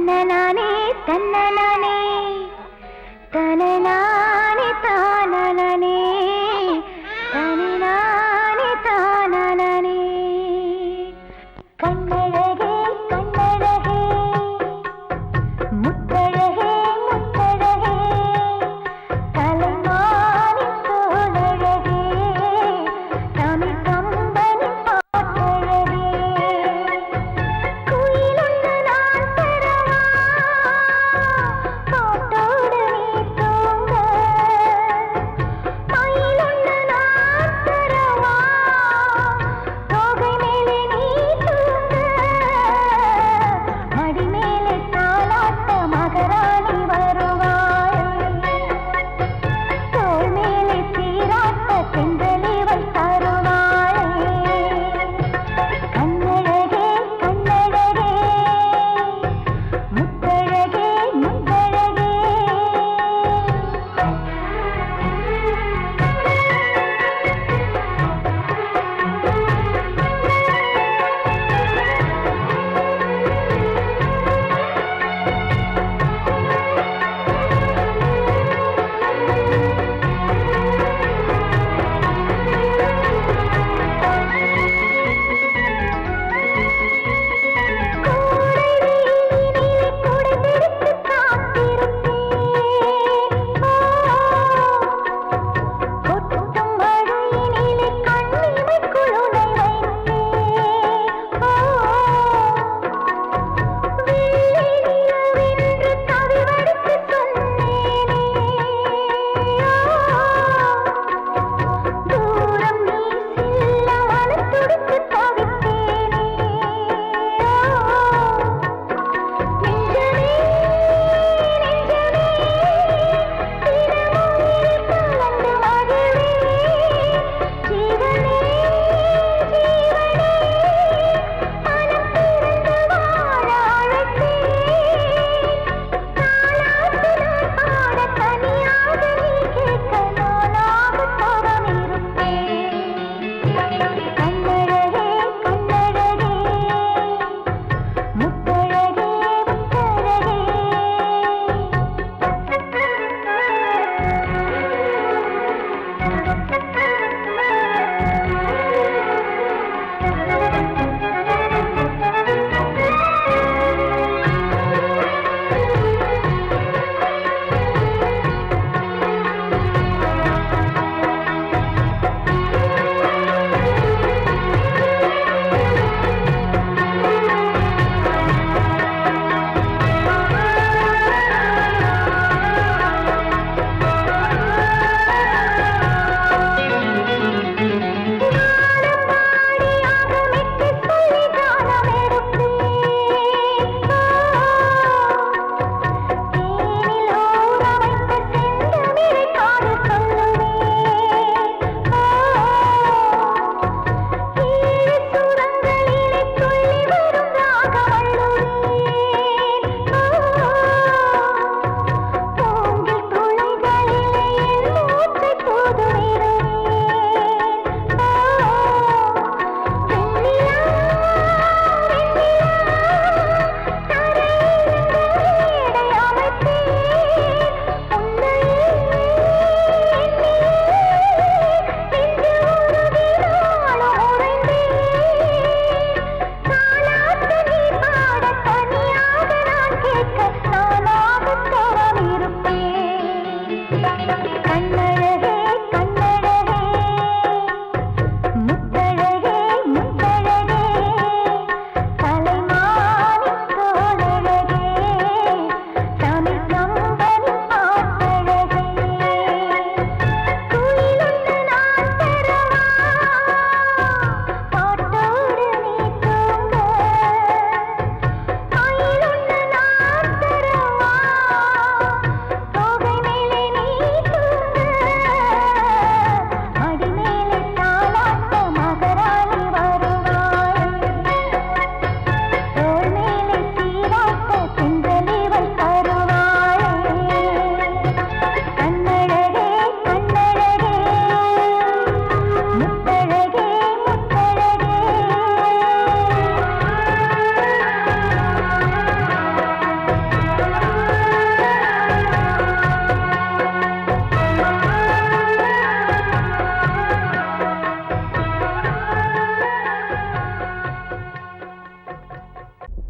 தன்னனானே தன்னனானே தனனானே தானனானே தனனானே தானனானே கண்ணழகே கண்ணழகே முத்தழகே முத்தழகே கலைமானி தோழழகே Tamil company பாட்டழகே குயிலொன்று நான் தரவா பாட்டோடு நீ தூங்க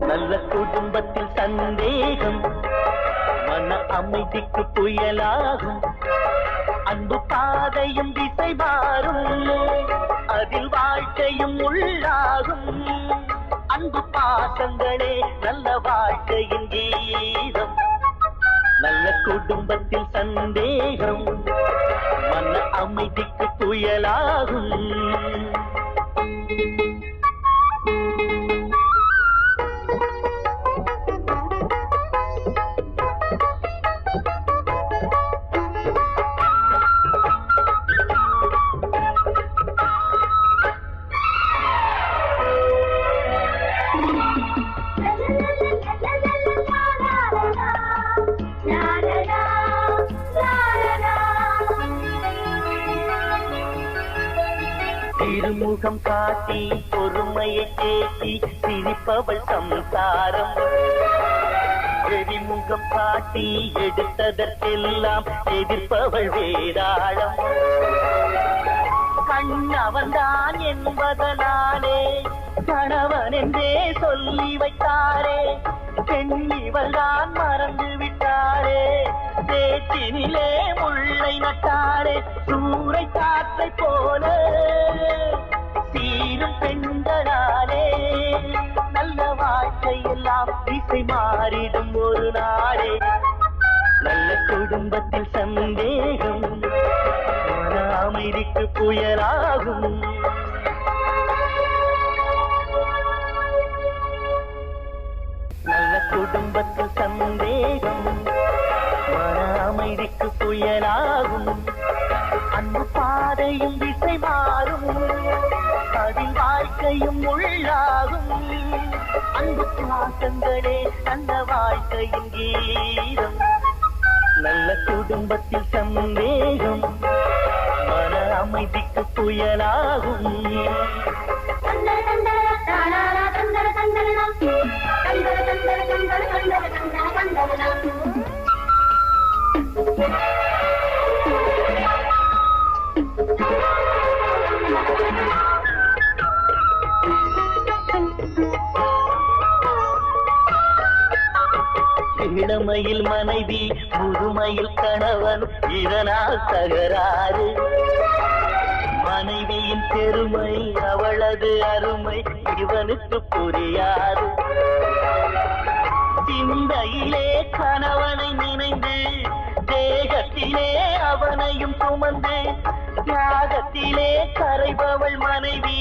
நல்ல குடும்பத்தில் சந்தேகம் மன அமைதிக்கு புயலாகும். அன்பு பாதையும் திசை மாறும், அதில் வாழ்க்கையும் உள்ளாகும். அன்பு பாசங்களே நல்ல வாழ்க்கையின் கீதம். நல்ல குடும்பத்தில் சந்தேகம் மன அமைதிக்கு புயலாகும். திருமுகம் காட்டி பொறுமையை தேக்கி சிரிப்பவள் சம்சாரம். எரிமுகம் காட்டி எடுத்ததற்கெல்லாம் எதிர்ப்பவள் வேதாளம். கண்ணவன்தான் என்பதனாலே கணவன் என்றே சொல்லி வைத்தாரே, பெண்ணிவள் தான் மறந்து விட்டாரே. தேச்சினிலே முள்ளை நட்டாரே, சூறை காற்றை போல சீரும் பெண்களாலே நல்ல வாழ்க்கையெல்லாம் திசை மாறிடும் ஒரு நாளே. நல்ல குடும்பத்தில் சந்தேகம் மன அமைதிக்கு புயலாகும். நல்ல குடும்பத்தில் சந்தேகம் மன அமைதிக்கு புயலாகும். அன்பு பாதையும் திசை மாறும், அதில் வாழ்க்கையும் உள்ளாகும். அன்பு பாசங்களே நல்ல வாழ்க்கையின் கீதம். நல்ல குடும்பத்தில் சந்தேகம் மன அமைதிக்கு புயலாகும். இளமையில் மனைவி, முதுமையில் கணவன், இதனால் தகராறு. மனைவியின் பெருமை, அவளது அருமை இவனுக்கு புரியாது. சிந்தையிலே கணவனை நினைந்து, தேகத்திலே அவனையும் சுமந்து, தியாகத்திலே கரைபவள் மனைவி,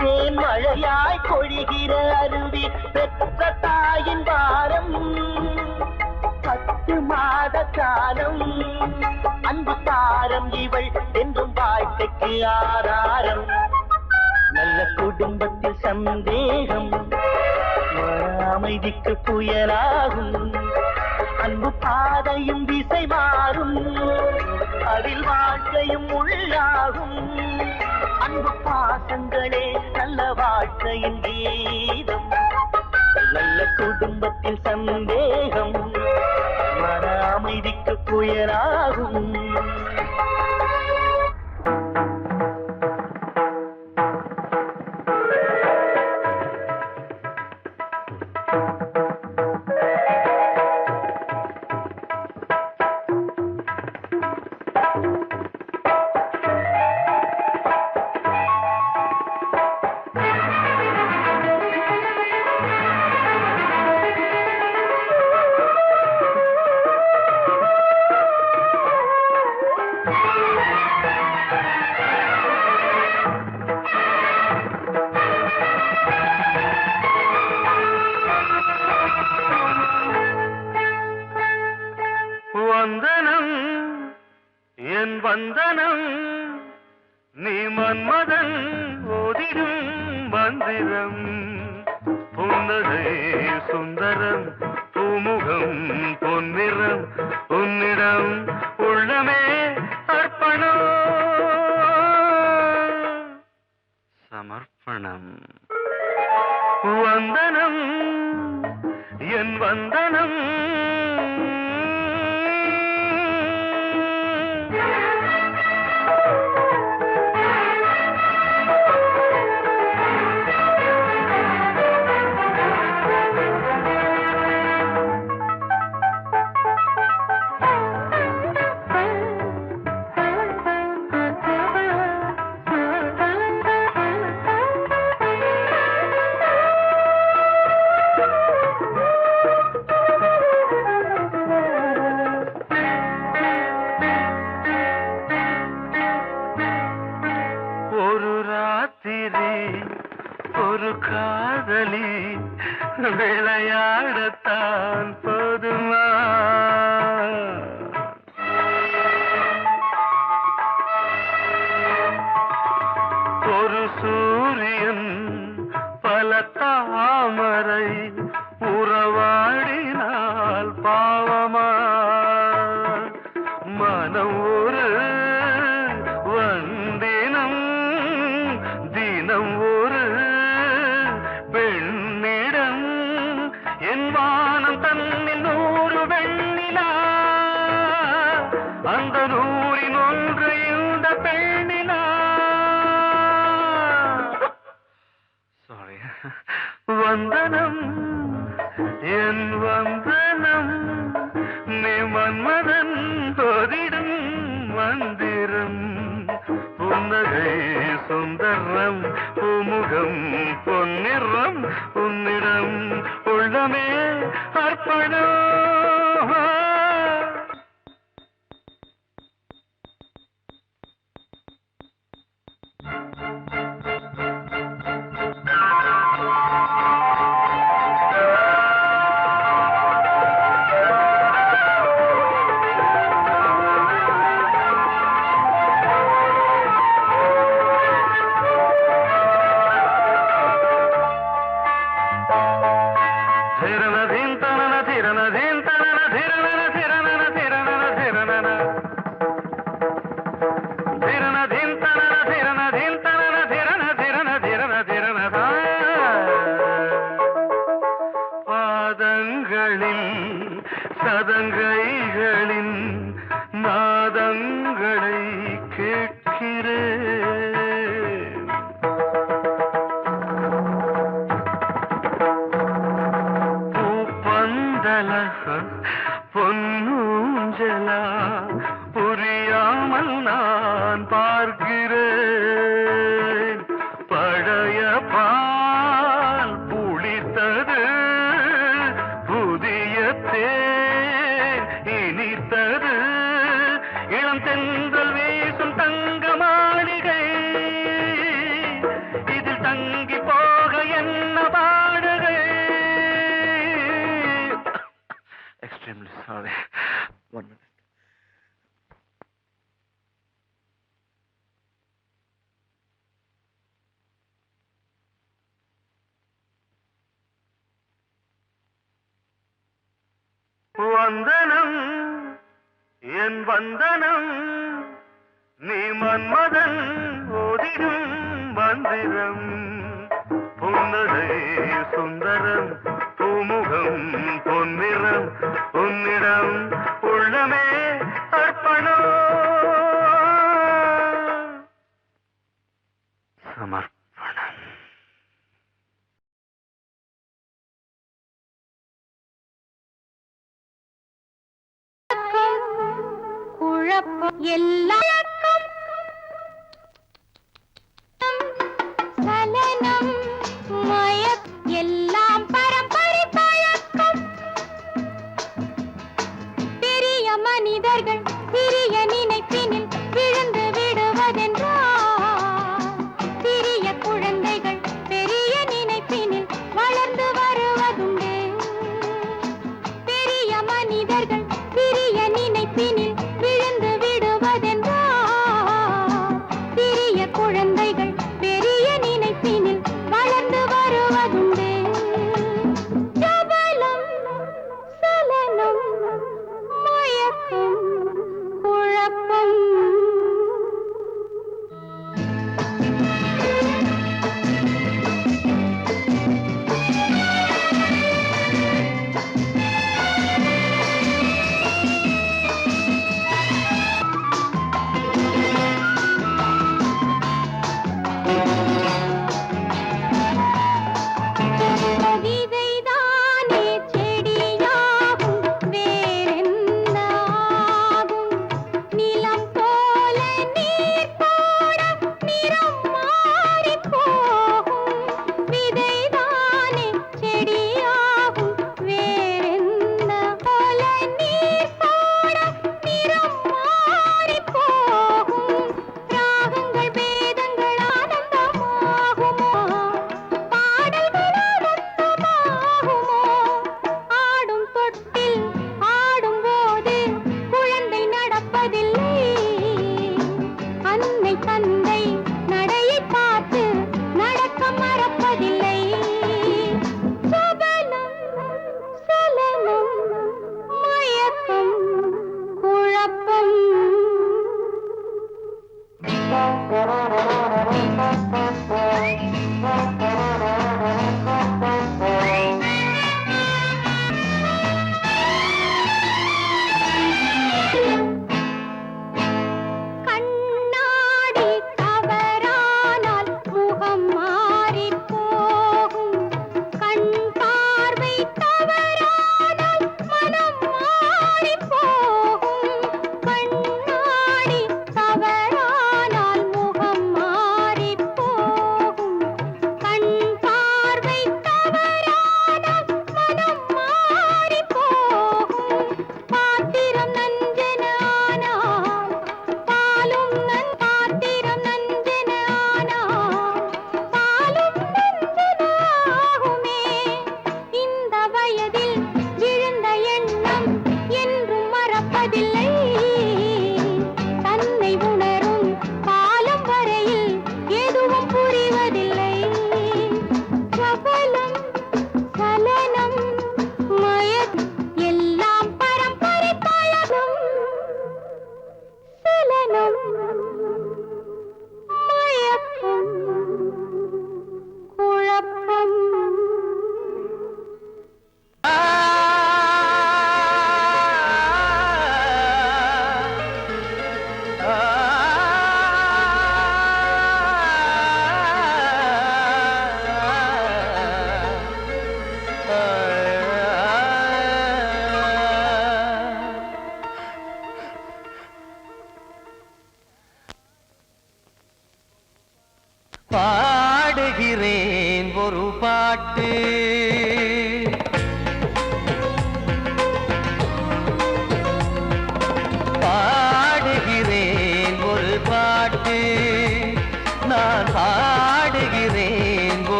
தேன் மழையாய் பொழிகிற அருவி. பெற்ற தாயின் பாரம் 10 மாத காலம், அன்பு தாரம் இவள் என்றும் வாழ்க்கைக்கு ஆதாரம். நல்ல குடும்பத்தில் சந்தேகம் அமைதிக்கு புயலாகும். அன்பு பாதையும் திசை மாறும், அதில் வாழ்க்கையும் உள்ளாகும். அன்பு பாசங்களே நல்ல வாழ்க்கையின் கீதம். நல்ல குடும்பத்தில் சந்தேகம் மன அமைதிக்கு புயலாகும். வந்தனம் என் வந்தனம், நீ மன்மதன் ஓதிடும் மந்திரம். புன்னகை சுந்தரம், பூமுகம் பொன்னிறம், உன்னிடம் உள்ளமே அர்ப்பணம் சமர்ப்பணம். வந்தனம் என் வந்தனம், விளையாடத்தான் போதுமா? ஒரு சூரியன் பல தாமரை உறவாடினால் பாவமா? மனம் ஒரு வந்தினம் தினம் ஒரு பெண்ணிடம் என் வானம் தன்னில் 100 வெண்ணிலா அந்த 100இன் ஒன்று இந்த பெண்ணிலா. சாரி. வந்தனம் என் வந்தனம் நீ மன்மதன் போதிடும் மந்திரம். புன்னகை சுந்தரம் பூமுகம் பொன்னிறம் உன்னிடம் உள்ளமே அர்ப்பணம். பாதங்களில் சதங்கைகளின் நாதங்களை கேட்கிறேன். பூப்பந்தல பொன்னூஞ்சலா புரியாமல் நான் பார்க்கிறேன். பழைய பால் புளித்தது புதிய தேன் இனித்தது இளம் தென்றல் வீசும் தங்க மாளிகை இதில் தங்கி போக என்ன பாடுகை. Extremely sorry. 1 minute. வந்தனம் என் வந்தனம் நீ மன்மதன் ஓதிடும் மந்திரம். புன்னகை சுந்தரம் பூமுகம் பொன்னிறம் உன்னிடம் உள்ளமே அர்ப்பணம். சமர்ப்பணம். குழப்பம் எல்லாம் சலனம் மயக் எல்லாம் பரம்பரை பழக்கம். பெரிய மனிதர்கள் சிறிய நினைப்பினில் விழுந்து விடுவதென்றால் சிறிய குழந்தைகள் பெரிய நினைப்பினில் வளர்ந்து வருவதுண்டு. பெரிய மனிதர்கள் சிறிய நினைப்பினில் விழுந்து விடுவதென்றால்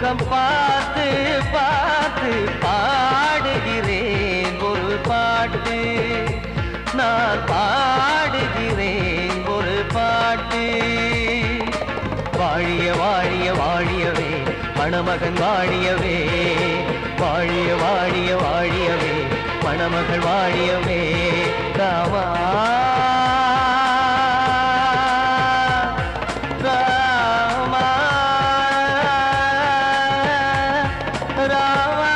முகம் பார்த்து பார்த்து பாடுகிறேன் ஒரு பாட்டு, நான் பாடுகிறேன் ஒரு பாட்டு. வாழிய வாழிய வாழியவே மணமகன் வாழியவே, வாழிய வாழிய வாழியவே மணமகள் வாழியவே. ராமா ராமா ராமா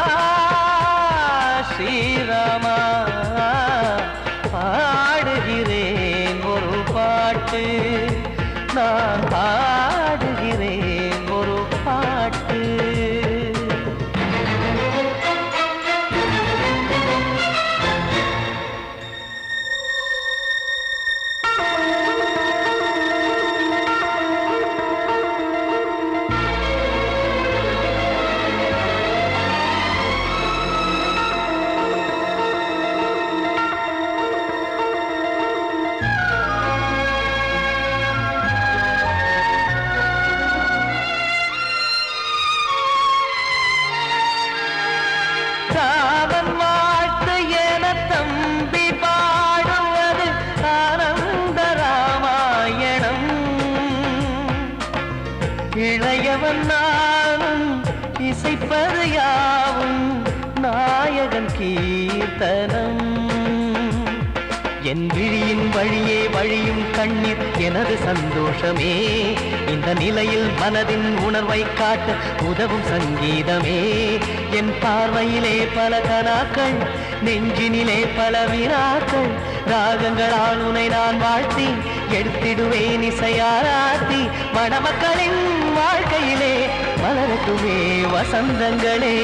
ஸ்ரீராமா, பாடுகிறேன் ஒரு பாட்டு, நான் பாடுகிறேன் ஒரு பாட்டு. ராமன் வாழ்த்து என தம்பி பாடுவது ஆனந்த ராமாயணம். இளையவன் நானும் இசைப்பது யாவும் நாயகன் கீர்த்தனம். என் விழியின் வழியே வழியும் கண்ணீர் எனது சந்தோஷமே, இந்த நிலையில் மனதின் உணர்வை காட்ட உதவும் சங்கீதமே. என் பார்வையிலே பல கனாக்கள், நெஞ்சினிலே பல வினாக்கள், ராகங்களால் உனை நான் வாழ்த்தி எடுத்திடுவேன் இசையாராத்தி. மணமக்களின் வாழ்க்கையிலே மலரட்டுமே வசந்தங்களே.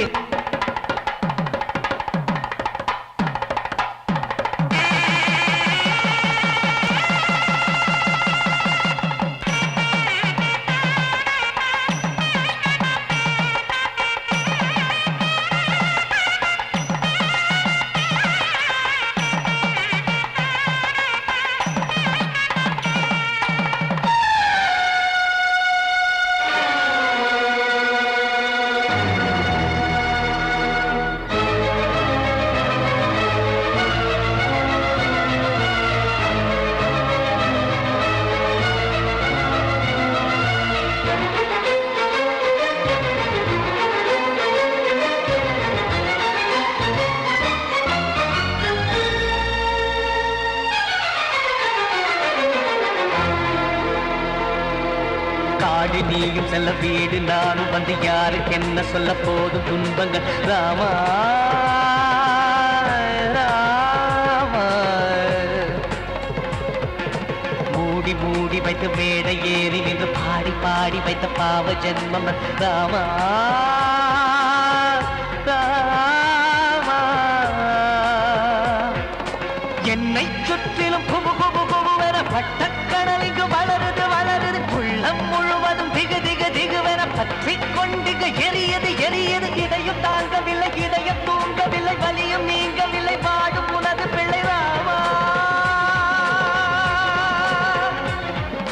காடு நீயும் செல்ல வீடு நானும் வந்து யாருக்கு என்ன சொல்ல போதும் துன்பங்கள். ராமா ராமா, மூடி மூடி வைத்து மேடை ஏறி நின்று பாடி பாடி வைத்த பாவ ஜென்மம். ராமா ராமா, என்னை சுற்றிலும் குபு குபு குபுவென பட்டக்கடல் இங்கு வளருது வளருது, உள்ளம் முழுவதும் திகு திகு திகுவென பற்றி கொண்டிக எரியது எரியது. இதையும் தாங்கவில்லை இதயம் தூங்கவில்லை, வலியும் நீங்கவில்லை, வாடும் உனது பிள்ளை. ராமா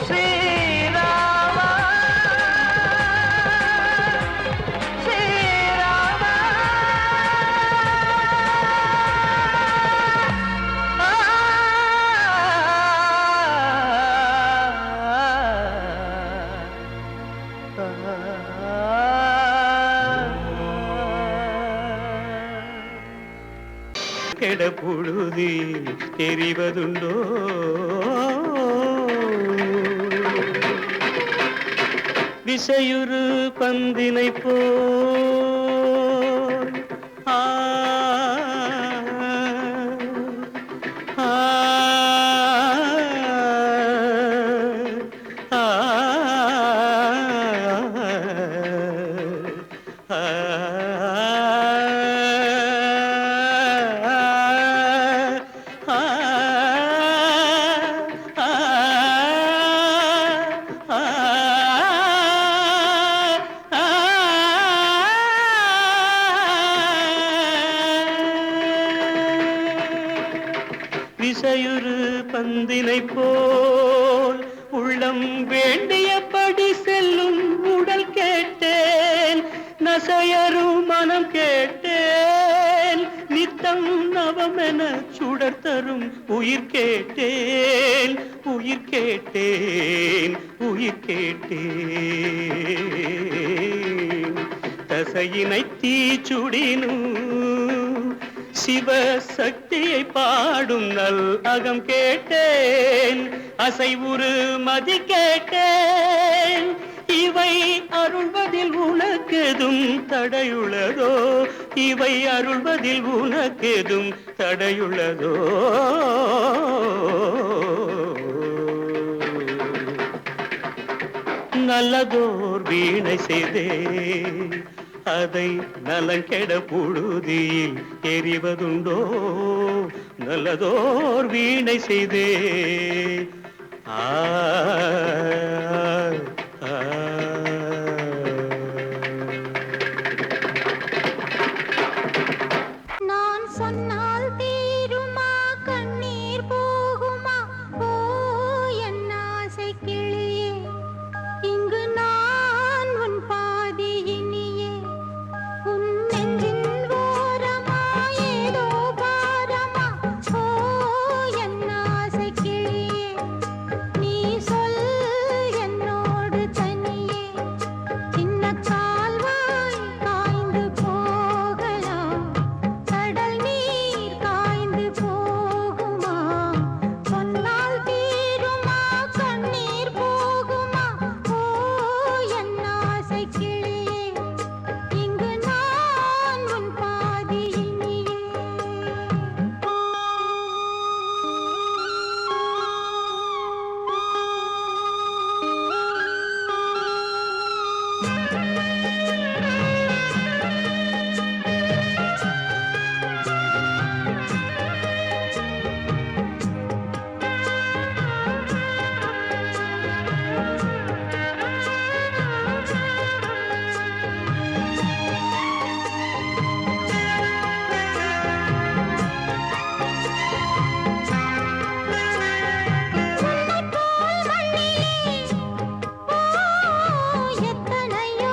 ஸ்ரீராமா ஸ்ரீராமா. கெட பொழுதி தெரிவதுண்டோ, விசையுறு பந்தினை போல் ஆ ஆ ஆ விசையுறு பந்தினை போல் உள்ளம் வேண்டியபடி செல்லும் உடல் கேட்டேன் அசையரும் மனம் கேட்டேன் நித்தம் நவமென சுடர் தரும் உயிர் கேட்டேன் உயிர் கேட்டேன் உயிர் கேட்டேன் தசையினை தீச்சுடினும் சிவசக்தியை பாடும் நல் அகம் கேட்டேன் அசைவுறு மதி கேட்டேன் இவை அருள்வதில் உனக்கெதும் தடையுள்ளதோ இவை அருள்வதில் உனக்கெதும் தடையுள்ளதோ நல்லதோர் வீணை செய்தே அதை நலங்கெட புழுதியில் எறிவதுண்டோ நல்லதோர் வீணை செய்தே ஆ நான் சொன்னால் தீருமா கண்ணீர் போகுமா ஓ என் ஆசை கிளியே இங்கு நான் உன் பாதி இனியே உன் நெஞ்சின் ஓரமா ஏதோ பாரமா ஓ என் ஆசை கிளியே நீ சொல் என்னோடு தனியே சின்ன கால்வாய் காய்ந்து போகலாம் கடல் நீர் காய்ந்து போகுமா சொன்னால் தீருமா கண்ணீர் போகுமா ஓ என் ஆசை கிளியே இங்கு நான் உன் பாதி இனியே எத்தனையோ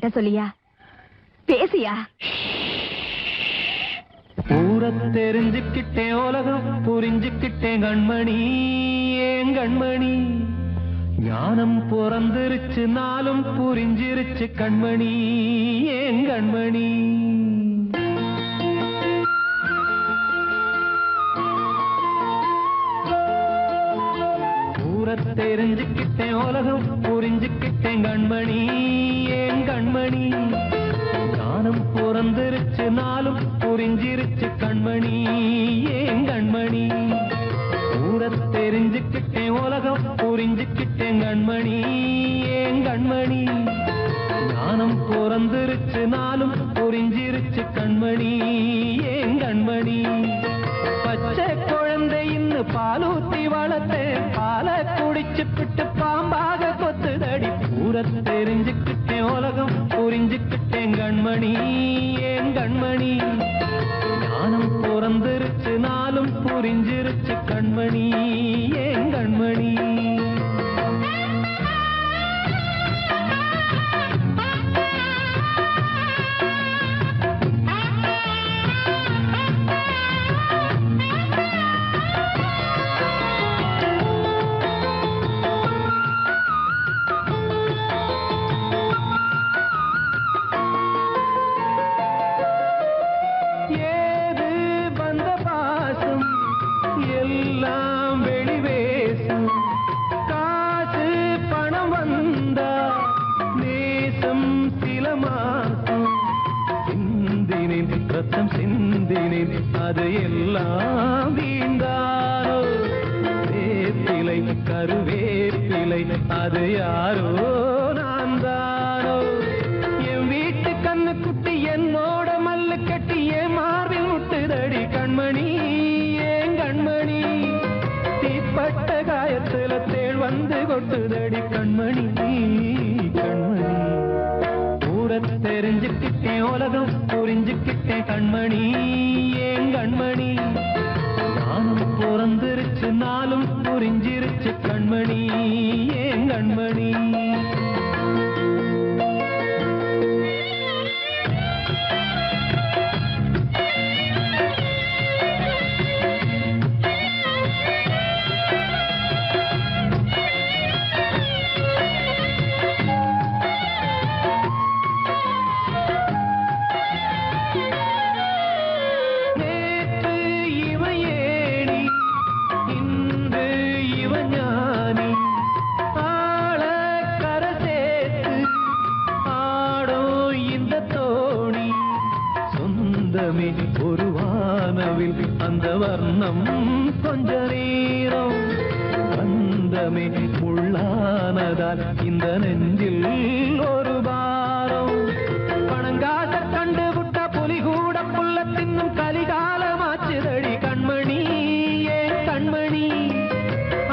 கிட்ட சொல்லியா பேசியா? ஊர தெரிஞ்சுக்கிட்டேன் உலகம் புரிஞ்சுக்கிட்டேன் கண்மணி ஏன் கண்மணி ஞானம் பிறந்திருச்சு நாளும் புரிஞ்சிருச்சு கண்மணி ஏன் கண்மணி ஊர தெரிஞ்சுக்கிட்டேன் உலகம் புரிஞ்சுக்கிட்டேன் கண்மணி ஏன் கண்மணி ஞானம் பிறந்திருச்சு நாளும் புரிஞ்சிருச்சு கண்மணி ஏன் கண்மணி ஊர தெரிஞ்சுக்கிட்டேன் உலகம் புரிஞ்சுக்கிட்டேன் கண்மணி ஏன் கண்மணி ஞானம் பிறந்திருச்சு நாளும் புரிஞ்சிருச்சு கண்மணி ஏன் கண்மணி பச்சை குழந்தை இன்னும் பாலூத்தி வளர்த்தேன் பாலை குடிச்சு பிட்டு பாம்பாக கொத்துதடி ஊர தெரிஞ்சுக்கிட்டேன் உலகம் புரிஞ்சுக்கிட்டேன் கண்மணி ஏன் கண்மணி ஞானம் பிறந்திருச்சு நாளும் புரிஞ்சிருச்சு கண்மணி ஏன் கண்மணி அது எல்லாம் வீண்டாரோ வேப்பிலை கருவேப்பிலை அது யாரோ நான் தானோ என் வீட்டு கண்ணு குட்டி என்னோட மல்லு கட்டி என் மார்பில் முட்டுதடி கண்மணி ஏன் கண்மணி தீப்பட்ட காயத்துல தேள் வந்து கொட்டுதடி கண்மணி கண்மணி ஊர தெரிஞ்சுக்கிட்டேன் உலகம் புரிஞ்சுக்கிட்டேன் கண்மணி ஏன் கண்மணி ஞானம் பிறந்திருச்சு நாளும் புரிஞ்சிருச்சு கண்மணி ஏன் கண்மணி ஒரு வானவில் அந்த வர்ணம் கொஞ்ச நேரம் வந்தமே உள்ளானதால் இந்த நெஞ்சில் ஒரு பாரம் பணங்காச கண்டு விட்ட புலி கூட புல்ல தின்னும் கலிகாலமாச்சுதடி கண்மணி ஏன் கண்மணி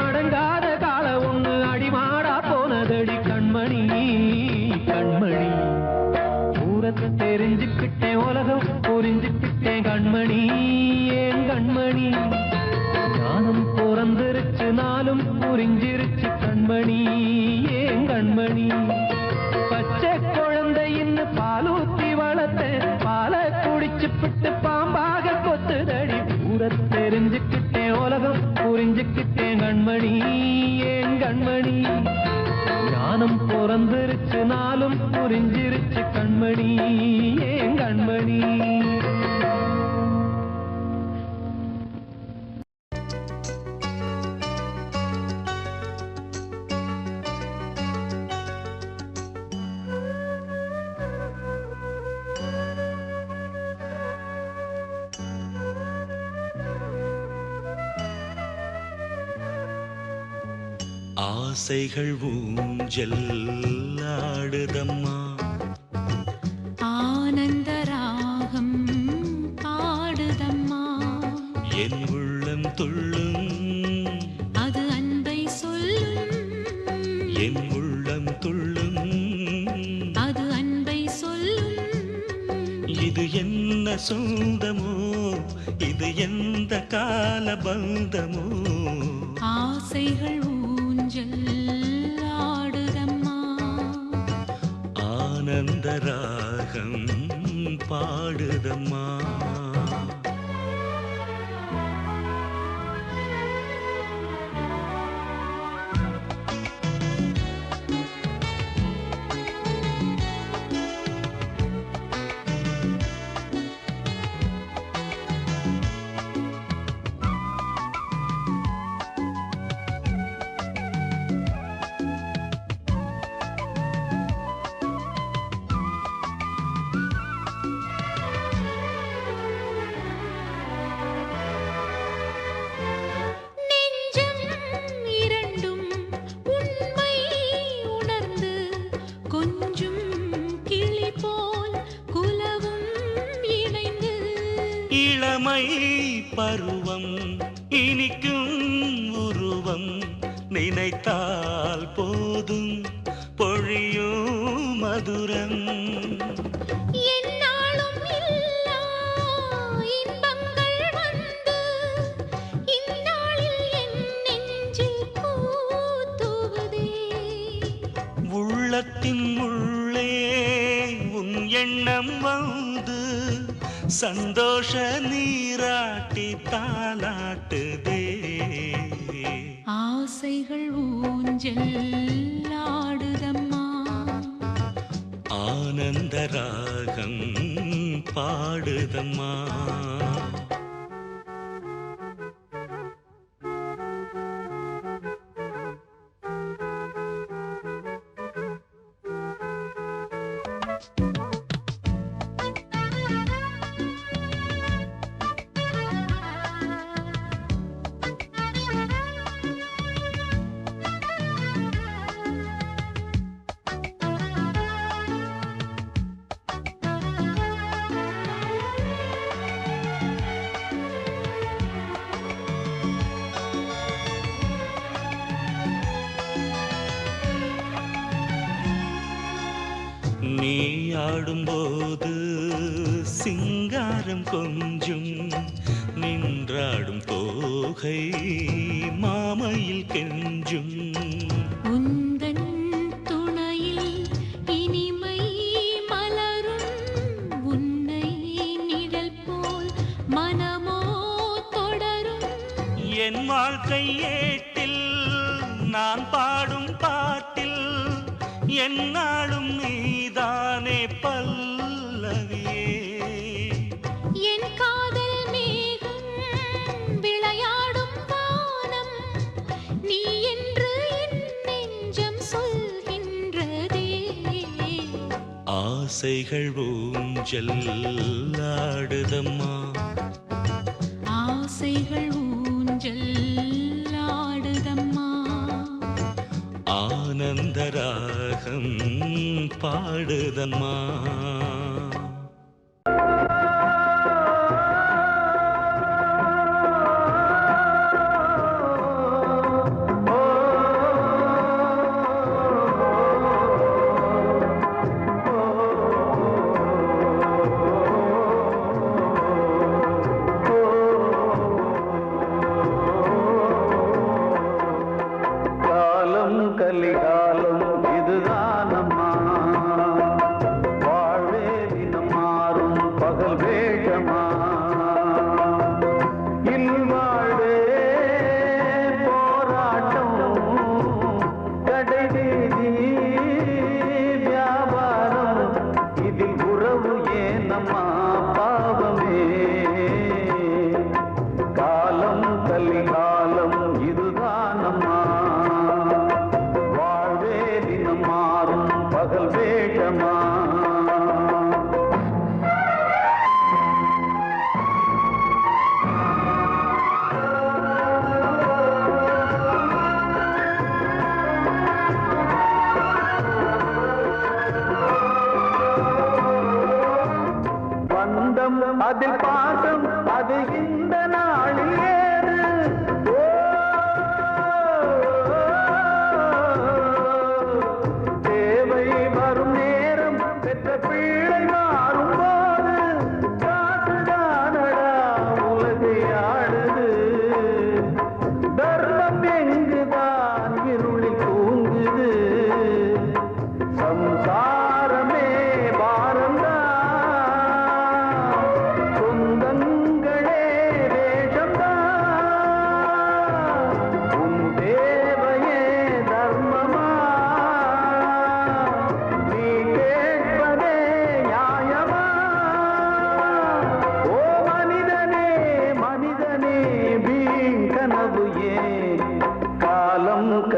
அடங்காத கால ஒண்ணு அடிமாடா போனதடி கண்மணி கண்மணி ஊரத்தை தெரிஞ்சுக்கிட்டேன் உலகம் புரிஞ்சுக்கிட்டேன் கண்மணி ஏன் கண்மணி ஞானம் பிறந்திருச்சு நாளும் புரிஞ்சிருச்சு கண்மணி ஏன் கண்மணி பச்சை குழந்தை இன்னும் பாலூத்தி வளர்த்தேன் பாலை குடிச்சு பிட்டு பாம்பாக கொத்துதடி ஊர தெரிஞ்சுக்கிட்டேன் உலகம் புரிஞ்சுக்கிட்டேன் கண்மணி ஏன் கண்மணி ஞானம் பிறந்திருச்சு நாளும் புரிஞ்சிருச்சு கண்மணி ஏன் கண்மணி ஆசைகள் ஊஞ்சல் ஆடுதம்மா ஆனந்த ராகம் பாடுதம்மா என் உள்ளம் துள்ளும் அது அன்பை சொல்லும் என் உள்ளம் துள்ளும் அது அன்பை சொல்லும் இது என்ன சொந்தமோ இது எந்த கால பந்தமோ ஆசைகள் ஊஞ்சல் ஆடுதம்மா ஆனந்த பாடுதம்மா. நெஞ்சம் இரண்டும் உண்மை உணர்ந்து கொஞ்சும் கிளி போல் குலவும் இணைந்து இளமை பருவம் இனிக்கும் உருவம் நினைத்தால் போதும் பொழியும் மதுரம். எந்நாளும் இல்லா இன்பங்கள் வந்து இந்நாளில் என் நெஞ்சில் பூத்துவதே. உள்ளத்தின் உள்ளே உன் எண்ணம் வந்து சந்தோஷ நீராட்டி தாலாட்டுதே. ஆசைகள் ஊஞ்சல் ஆடுதம்மா. ஆனந்த ராகம் பாடுதம்மா. நீ ஆடும்போது சிங்காரம் கொஞ்சும் நின்றாடும் தோகை மாமையில் கெஞ்சும். உந்தன் துணையில் இனிமை மலரும் உன்னை நிழல் போல் மனமோ தொடரும். என் வாழ்க்கை ஏட்டில் நான் பாடும் பாட்டில் என்னாலும் நீதானே பல்லவியே. என் காதல் மேகம் விளையாடும் வானம் நீ என்று என் நெஞ்சம் சொல்கின்றதே. ஆசைகள் ஊஞ்சல் ஆடுதம்மா. ஆசைகள் ஊஞ்சல் ஆடுதம்மா. ஆனந்த ராகம் பாடுதம்மா. கலிகாலம் இதுதானம்மா, வாழ்வே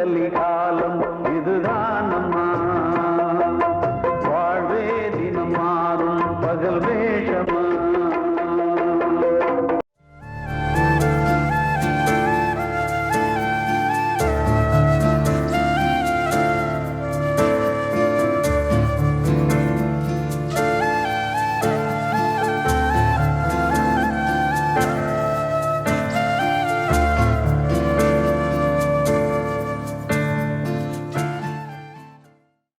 முரளிகா